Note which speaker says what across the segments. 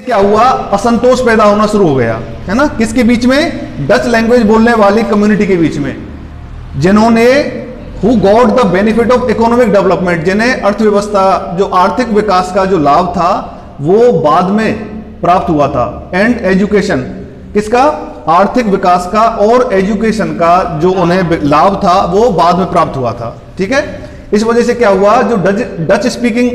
Speaker 1: क्या हुआ, असंतोष पैदा होना शुरू हो गया, है ना, किसके बीच में, डच लैंग्वेज बोलने वाली कम्युनिटी के बीच में, जिन्होंने who got the benefit of economic development, जिन्हें अर्थव्यवस्था, जो आर्थिक विकास का जो लाभ था वो बाद में प्राप्त हुआ था, एंड एजुकेशन, किसका, आर्थिक विकास का और एजुकेशन का जो उन्हें लाभ था वो बाद में प्राप्त हुआ था, ठीक है। इस वजह से क्या हुआ, जो डच स्पीकिंग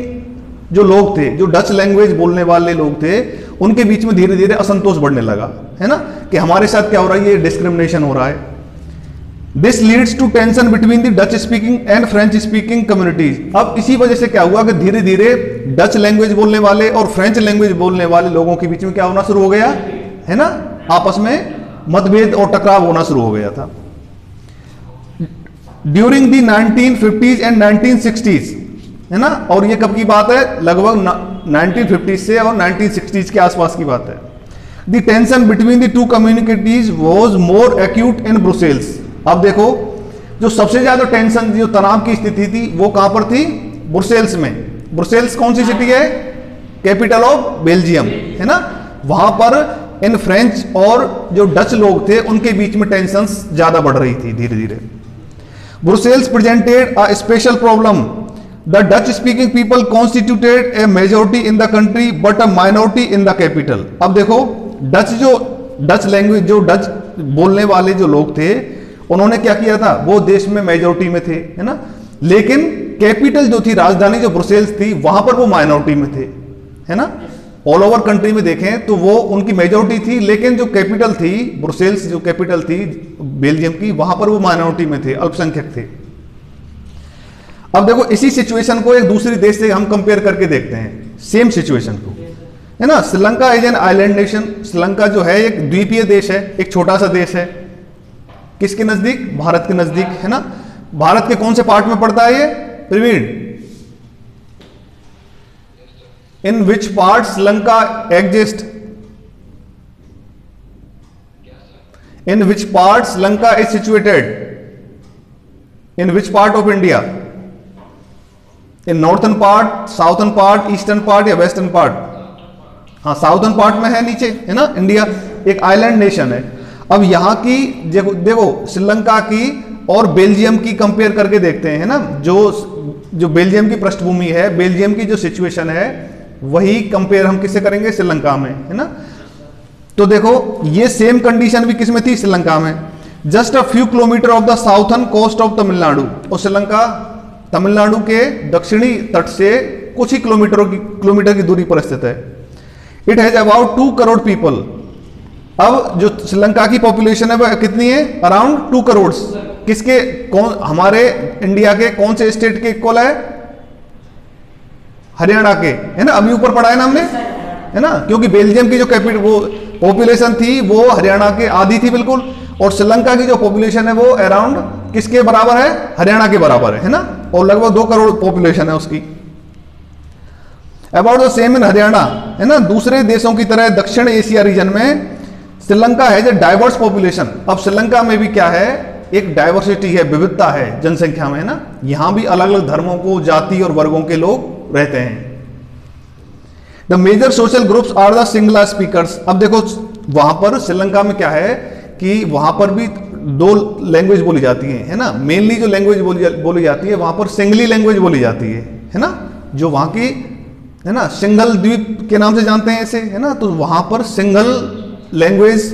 Speaker 1: जो लोग थे, जो डच लैंग्वेज बोलने वाले लोग थे, उनके बीच में धीरे धीरे असंतोष बढ़ने लगा, है ना, कि हमारे साथ क्या हो रहा है, ये डिस्क्रिमिनेशन हो रहा है। This leads to tension between the Dutch speaking and French speaking communities. अब इसी वजह से क्या हुआ कि धीरे धीरे डच लैंग्वेज बोलने वाले और फ्रेंच लैंग्वेज बोलने वाले लोगों के बीच में क्या होना शुरू हो गया, है ना, आपस में मतभेद और टकराव होना शुरू हो गया था। During the 1950s and 1960s, है ना, और ये कब की बात है, लगभग 1950 से और 1960s के आसपास की बात है। The tension between the two communities was more acute in Brussels. अब देखो, जो सबसे ज्यादा टेंशन, जो तनाव की स्थिति थी वो कहां पर थी, ब्रुसेल्स में। ब्रुसेल्स कौन सी सिटी है, कैपिटल ऑफ बेल्जियम, है ना, वहां पर इन फ्रेंच और जो डच लोग थे उनके बीच में टेंशन ज्यादा बढ़ रही थी धीरे धीरे। Brussels presented a special problem. The Dutch speaking people constituted A majority in the country but a minority in the capital. अब देखो, डच लैंग्वेज, जो डच बोलने वाले जो लोग थे, उन्होंने क्या किया था, वो देश में मेजोरिटी में थे, है ना, लेकिन कैपिटल जो थी, राजधानी जो ब्रुसेल्स थी, वहां पर वो माइनॉरिटी में थे, है ना। ऑल ओवर कंट्री में देखें तो वो उनकी मेजोरिटी थी, लेकिन जो कैपिटल थी ब्रुसेल्स, जो कैपिटल थी बेल्जियम की, वहां पर वो माइनॉरिटी में थे, अल्पसंख्यक थे। अब देखो, इसी सिचुएशन को एक दूसरे देश से हम कंपेयर करके देखते हैं, सेम सिचुएशन को, है ना। Sri Lanka is an island nation. Sri Lanka जो है एक द्वीपीय देश है, एक छोटा सा देश है, किसके नजदीक, भारत के नजदीक, है ना। भारत के कौन से पार्ट में पड़ता है ये, Praveen, in which part Sri Lanka exist, in which part Sri Lanka is situated, in which part of India, in northern part, southern part, eastern part या वेस्टर्न पार्ट, हाँ साउथर्न पार्ट में है नीचे, है ना। इंडिया एक आइलैंड नेशन है। अब यहां की देखो श्रीलंका की और बेल्जियम की कंपेयर करके देखते हैं, है ना, जो बेल्जियम की पृष्ठभूमि है, बेल्जियम की जो सिचुएशन है, वही कंपेयर हम किससे करेंगे, श्रीलंका में, है ना। तो देखो, ये सेम कंडीशन भी किसमें थी, श्रीलंका में। Just a few kilometre off the southern coast of Tamil Nadu, और श्रीलंका तमिलनाडु के दक्षिणी तट से कुछ ही किलोमीटर की दूरी पर स्थित है। It has about 2 crore people. अब जो श्रीलंका की पॉपुलेशन है वह कितनी है, अराउंड 2 करोड़। किसके, कौन, हमारे इंडिया के कौन से स्टेट के इक्वल है, हरियाणा के, है ना, अभी ऊपर पढ़ा है ना हमने, है ना, क्योंकि बेल्जियम की जो कैपिटल वो पॉपुलेशन थी वो हरियाणा के आधी थी बिल्कुल, और श्रीलंका की जो पॉपुलेशन है वो अराउंड किसके बराबर है, हरियाणा के बराबर है ना, और लगभग 2 करोड़ पॉपुलेशन है उसकी। About the same in Haryana, है ना। दूसरे देशों की तरह दक्षिण एशिया रीजन में श्रीलंका है जो डाइवर्स पॉपुलेशन। अब श्रीलंका में भी क्या है, एक डाइवर्सिटी है, विविधता है जनसंख्या में, है ना। यहां भी अलग अलग धर्मों को, जाति और वर्गों के लोग रहते हैं। The major social groups are the Sinhala speakers. अब देखो, वहां पर श्रीलंका में क्या है कि वहां पर भी 2 लैंग्वेज बोली जाती है ना। मेनली जो लैंग्वेज बोली जाती है वहां पर सिंगली लैंग्वेज बोली जाती है ना, जो वहां की, है ना, सिंगल द्वीप के नाम से जानते हैं इसे, है ना। तो वहां पर सिंगल लैंग्वेज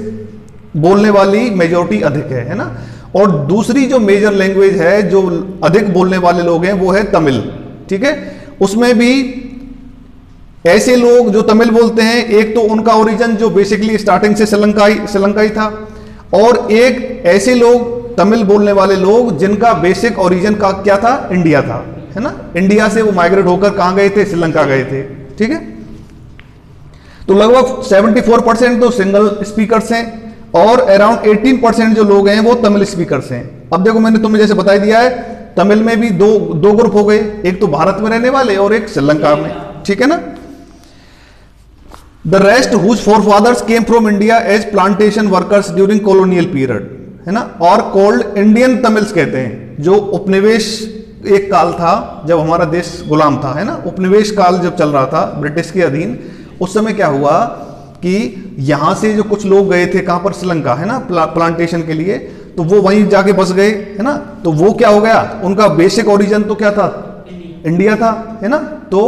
Speaker 1: बोलने वाली मेजॉरिटी अधिक है ना। और दूसरी जो मेजर लैंग्वेज है जो अधिक बोलने वाले लोग हैं वो है तमिल, ठीक है। उसमें भी ऐसे लोग जो तमिल बोलते हैं, एक तो उनका ओरिजिन जो बेसिकली स्टार्टिंग से श्रीलंकाई था, और एक ऐसे लोग तमिल बोलने वाले लोग जिनका बेसिक ओरिजिन का क्या था, इंडिया था, है ना। इंडिया से वो माइग्रेट होकर कहां गए थे, श्रीलंका गए थे, ठीक है। तो लगभग 74% तो सिंगल स्पीकर्स हैं और अराउंड 18% जो लोग हैं वो तमिल स्पीकर्स हैं। अब देखो, मैंने तुम्हें जैसे बता दिया है, तमिल में भी दो ग्रुप हो गए, एक तो भारत में रहने वाले और एक श्रीलंका में, ठीक है ना। The rest whose forefathers came from India as plantation workers during colonial period, है ना, और कॉल्ड इंडियन तमिल्स कहते हैं। जो उपनिवेश एक काल था जब हमारा देश गुलाम था, है ना, उपनिवेश काल जब चल रहा था ब्रिटिश के अधीन, उस समय क्या हुआ कि यहां से जो कुछ लोग गए थे कहां पर, श्रीलंका है ना, प्लांटेशन के लिए, तो वो वहीं जाके बस गए है ना, तो वो क्या हो गया, उनका बेसिक ओरिजिन तो क्या था, इंडिया था, है ना। तो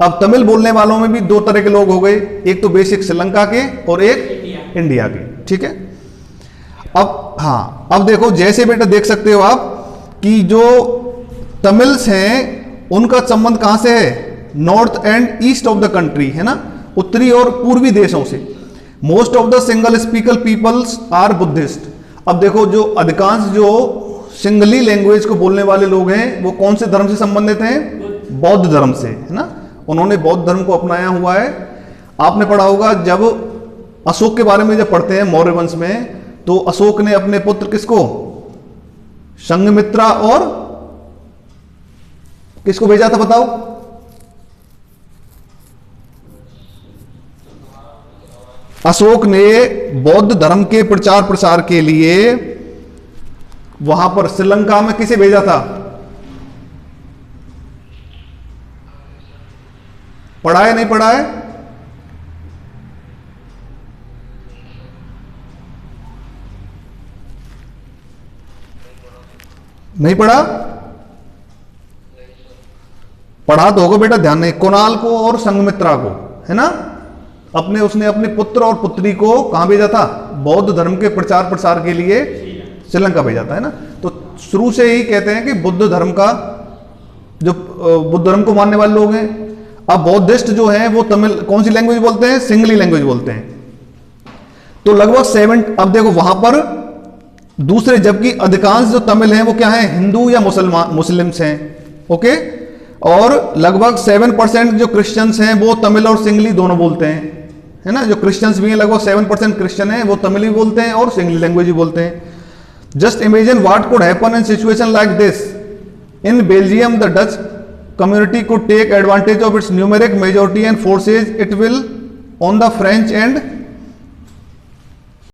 Speaker 1: अब तमिल बोलने वालों में भी दो तरह के लोग हो गए, एक तो बेसिक श्रीलंका के और एक इंडिया के, ठीक है। अब हाँ, अब देखो जैसे बेटा देख सकते हो आप कि जो तमिल्स हैं उनका संबंध कहां से है, north and east of the country, है ना, उत्तरी और पूर्वी देशों से। Most of the Sinhala speaker peoples are Buddhist. अब देखो जो अधिकांश जो सिंगली लैंग्वेज को बोलने वाले लोग हैं वो कौन से धर्म से संबंधित हैं, बौद्ध धर्म से, है ना, उन्होंने बौद्ध धर्म को अपनाया हुआ है। आपने पढ़ा होगा जब अशोक के बारे में जब पढ़ते हैं मौर्य वंश में, तो अशोक ने अपने पुत्र किसको, संघमित्रा और किसको भेजा था बताओ, अशोक ने बौद्ध धर्म के प्रचार प्रसार के लिए वहां पर श्रीलंका में किसे भेजा था, पढ़ा है नहीं पढ़ा है, नहीं पढ़ा, पढ़ा तो होगा बेटा, ध्यान नहीं, कुणाल को और संघमित्रा को, है ना, अपने उसने अपने पुत्र और पुत्री को कहां भेजा था, बौद्ध धर्म के प्रचार प्रसार के लिए श्रीलंका भेजा था, है ना। तो शुरू से ही कहते हैं कि बुद्ध धर्म का जो बुद्ध धर्म को मानने वाले लोग हैं। अब बौद्धिस्ट जो हैं वो तमिल कौन सी लैंग्वेज बोलते हैं, सिंगली लैंग्वेज बोलते हैं। तो लगभग 7, अब देखो वहां पर दूसरे, जबकि अधिकांश जो तमिल हैं वो क्या है, हिंदू या मुस्लिम्स हैं, ओके। और लगभग 7% जो क्रिश्चियंस हैं वो तमिल और सिंगली दोनों बोलते हैं, है ना, जो क्रिश्चियंस भी हैं लगभग 7% क्रिश्चियन हैं, वो तमिल भी बोलते हैं और सिंगली लैंग्वेज भी बोलते हैं। Just imagine what could happen in situation like this in Belgium, the Dutch community could take advantage of its numeric majority and forces it will on the French and